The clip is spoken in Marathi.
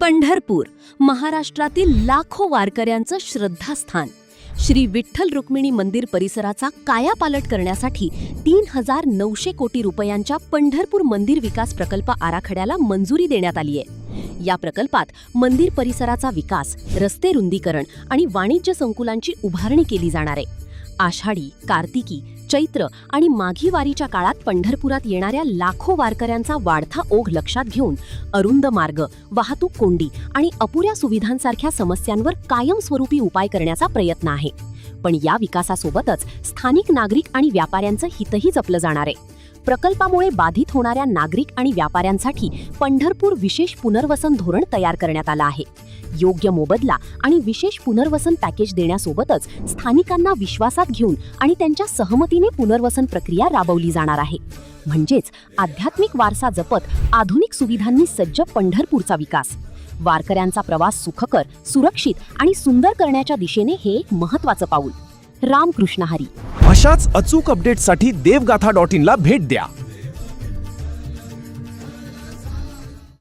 पंढरपूर महाराष्ट्रातील लाखो वारकऱ्यांचं श्रद्धास्थान. श्री विठ्ठल रुक्मिणी मंदिर परिसराचा कायापालट करण्यासाठी 3,900 कोटी रुपयांच्या पंढरपूर मंदिर विकास प्रकल्प आराखड्याला मंजुरी देण्यात आली आहे. या प्रकल्पात मंदिर परिसराचा विकास, रस्ते रुंदीकरण आणि वाणिज्य संकुलांची उभारणी केली जाणार आहे. आषाढी, कार्तिकी, चैत्र आणि माघी वारीच्या काळात पंढरपुरात येणाऱ्या लाखो वारकऱ्यांचा वाढता ओघ लक्षात घेऊन अरुंद मार्ग, वाहतूक कोंडी आणि अपुऱ्या सुविधांसारख्या समस्यांवर कायमस्वरूपी उपाय करण्याचा प्रयत्न आहे. पण या विकासासोबतच स्थानिक नागरिक आणि व्यापाऱ्यांचं हितही जपलं जाणार आहे. प्रकल्पामुळे बाधित होणाऱ्या नागरिक आणि व्यापाऱ्यांसाठी पंढरपूर विशेष पुनर्वसन धोरण तयार करण्यात आलं आहे. योग्य मोबदला आणि विशेष पुनर्वसन पॅकेज देण्यासोबतच स्थानिकांना विश्वासात घेऊन आणि त्यांच्या सहमतीने पुनर्वसन प्रक्रिया राबवली जाणार आहे. म्हणजेच आध्यात्मिक वारसा जपत आधुनिक सुविधांनी सज्ज पंढरपूरचा विकास. वारकऱ्यांचा प्रवास सुखकर, सुरक्षित आणि सुंदर करण्याच्या दिशेने हे एक महत्त्वाचं पाऊल. रामकृष्ण हरी. अशाच अचूक अपडेट्ससाठी देवगाथा.in ला भेट द्या.